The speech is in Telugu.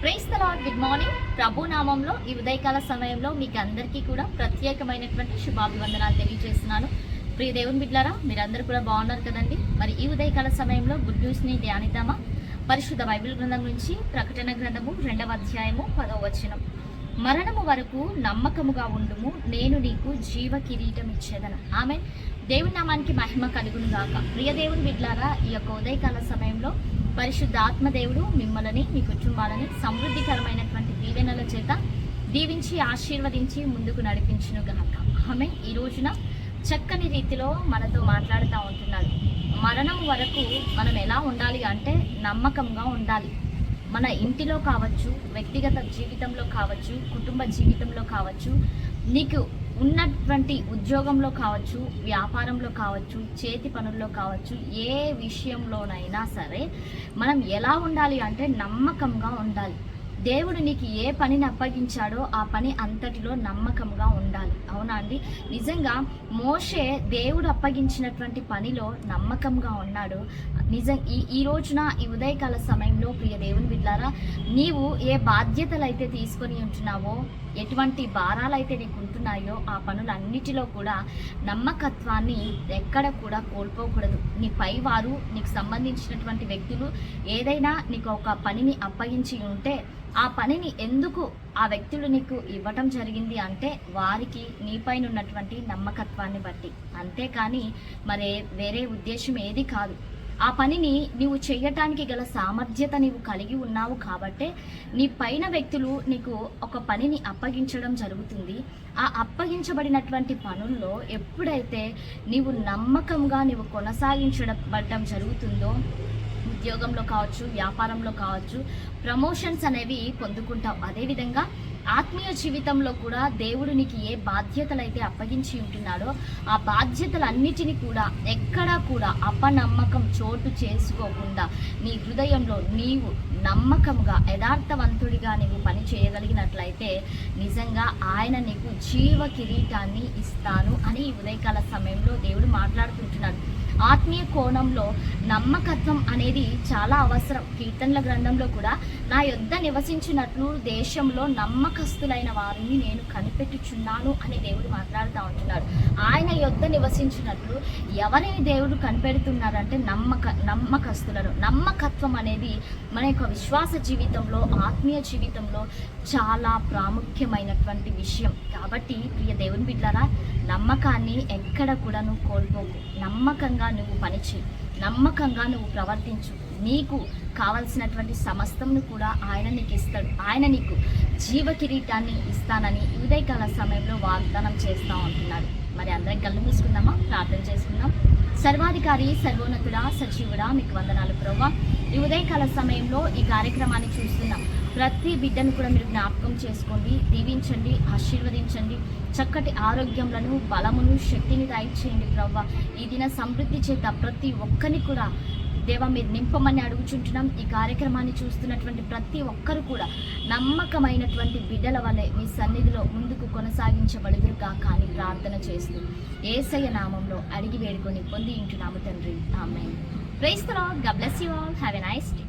Praise the lord. Good morning. ప్రభు నామంలో ఈ ఉదయకాల సమయంలో మీకు అందరికీ కూడా ప్రత్యేకమైనటువంటి శుభాభివందనాలు తెలియజేస్తున్నాను. ప్రియ దేవుని బిడ్డలారా, మీరందరూ కూడా బాగున్నారు కదండి. మరి ఈ ఉదయకాల సమయంలో గుడ్ న్యూస్ని ధ్యానిద్దామా? పరిశుద్ధ బైబిల్ గ్రంథం నుంచి ప్రకటన గ్రంథము 2వ అధ్యాయము 10వ వచనం. మరణము వరకు నమ్మకముగా ఉండుము, నేను నీకు జీవ కిరీటం ఇచ్చేదను. ఆమె దేవుని నామానికి మహిమ కలుగును గాక. ప్రియ దేవుని బిడ్డలారా, ఈ యొక్క ఉదయకాల సమయంలో పరిశుద్ధ ఆత్మదేవుడు మిమ్మల్ని, మీ కుటుంబాలని సమృద్ధికరమైనటువంటి దీవెనల చేత దీవించి ఆశీర్వదించి ముందుకు నడిపించును గాక. ఆమె ఈ రోజున చక్కని రీతిలో మనతో మాట్లాడుతూ ఉంటున్నాడు. మరణం వరకు మనం ఎలా ఉండాలి అంటే నమ్మకంగా ఉండాలి. మన ఇంటిలో కావచ్చు, వ్యక్తిగత జీవితంలో కావచ్చు, కుటుంబ జీవితంలో కావచ్చు, నీకు ఉన్నటువంటి ఉద్యోగంలో కావచ్చు, వ్యాపారంలో కావచ్చు, చేతి పనుల్లో కావచ్చు, ఏ విషయంలోనైనా సరే మనం ఎలా ఉండాలి అంటే నమ్మకంగా ఉండాలి. దేవుడు నీకు ఏ పనిని అప్పగించాడో ఆ పని అంతటిలో నమ్మకంగా ఉండాలి. అవునా అండి? నిజంగా మోషే దేవుడు అప్పగించినటువంటి పనిలో నమ్మకంగా ఉన్నాడు. ఈ రోజున ఈ ఉదయకాల సమయంలో ప్రియ దేవుని బిడ్డలారా, నీవు ఏ బాధ్యతలు అయితే తీసుకొని ఉంటున్నావో, ఎటువంటి భారాలు అయితే నీకు ఉంటున్నాయో ఆ పనులన్నిటిలో కూడా నమ్మకత్వాన్ని ఎక్కడ కూడా కోల్పోకూడదు. నీ పైవారు, నీకు సంబంధించినటువంటి వ్యక్తులు ఏదైనా నీకు ఒక పనిని అప్పగించి ఉంటే ఆ పనిని ఎందుకు ఆ వ్యక్తులు నీకు ఇవ్వటం జరిగింది అంటే వారికి నీపైన ఉన్నటువంటి నమ్మకత్వాన్ని బట్టి, అంతేకాని మరే వేరే ఉద్దేశం ఏది కాదు. ఆ పనిని నీవు చేయటానికి గల సామర్థ్యత నీవు కలిగి ఉన్నావు కాబట్టే నీ పైన వ్యక్తులు నీకు ఒక పనిని అప్పగించడం జరుగుతుంది. ఆ అప్పగించబడినటువంటి పనుల్లో ఎప్పుడైతే నీవు నమ్మకంగా నీవు కొనసాగించబడటం జరుగుతుందో, ఉద్యోగంలో కావచ్చు, వ్యాపారంలో కావచ్చు, ప్రమోషన్స్ అనేవి పొందుకుంటావు. అదేవిధంగా ఆత్మీయ జీవితంలో కూడా దేవుడు నీకు ఏ బాధ్యతలు అయితే అప్పగించి ఉంటున్నాడో ఆ బాధ్యతలన్నిటినీ కూడా ఎక్కడా కూడా అపనమ్మకం చోటు చేసుకోకుండా నీ హృదయంలో నీవు నమ్మకంగా యథార్థవంతుడిగా నీవు పని చేయగలిగినట్లయితే నిజంగా ఆయన నీకు జీవ కిరీటాన్ని ఇస్తాను అని ఈ ఉదయకాల సమయంలో దేవుడు మాట్లాడుతుంటున్నాడు. ఆత్మీయ కోణంలో నమ్మకత్వం అనేది చాలా అవసరం. కీర్తనల గ్రంథంలో కూడా నా యొద్ద నివసించినట్లు దేశంలో నమ్మకస్తులైన వారిని నేను కనిపెట్టుచున్నాను అని దేవుడు మాట్లాడుతూ ఉంటున్నాడు. ఆయన యొద్ద నివసించినట్లు ఎవరిని దేవుడు కనిపెడుతున్నాడంటే నమ్మకస్తులను. నమ్మకత్వం అనేది మన యొక్క విశ్వాస జీవితంలో, ఆత్మీయ జీవితంలో చాలా ప్రాముఖ్యమైనటువంటి విషయం. కాబట్టి ప్రియ దేవుని బిడ్డలారా, నమ్మకాన్ని ఎక్కడ కూడా నువ్వు కోల్పోకు. నమ్మకంగా నువ్వు పనిచేయి, నమ్మకంగా నువ్వు ప్రవర్తించు. నీకు కావలసినటువంటి సమస్తంను కూడా ఆయన నీకు ఇస్తాడు. ఆయన నీకు జీవ కిరీటాన్ని ఇస్తానని ఉదయకాల సమయంలో వాగ్దానం చేస్తూ ఉంటున్నాడు. మరి అందరం కళ్ళు మూసుకుందామా? ప్రార్థన చేసుకుందాం. సర్వాధికారి, సర్వోన్నతుడా, సజీవుడా, మీకు వందనాలు ప్రభువా. ఈ ఉదయకాల సమయంలో ఈ కార్యక్రమాన్ని చూస్తున్నాం. ప్రతి బిడ్డను కూడా మీరు జ్ఞాపకం చేసుకోండి, దీవించండి, ఆశీర్వదించండి. చక్కటి ఆరోగ్యములను, బలమును, శక్తిని దయచేయండి ప్రభువా. ఈ దిన సమృద్ధి చేత ప్రతి ఒక్కరిని కూడా దేవా మీరు నింపమని అడుగుచుంటున్నాం. ఈ కార్యక్రమాన్ని చూస్తున్నటువంటి ప్రతి ఒక్కరు కూడా నమ్మకమైనటువంటి బిడ్డల వలె మీ సన్నిధిలో ముందుకు కొనసాగించబడుదురుగా కానీ ప్రార్థన చేస్తూ యేసయ్య నామంలో అడిగి వేడుకొని పొంది ఉంటున్నాము తండ్రి. Amen. Praise the lord. God bless you all. Have a nice day.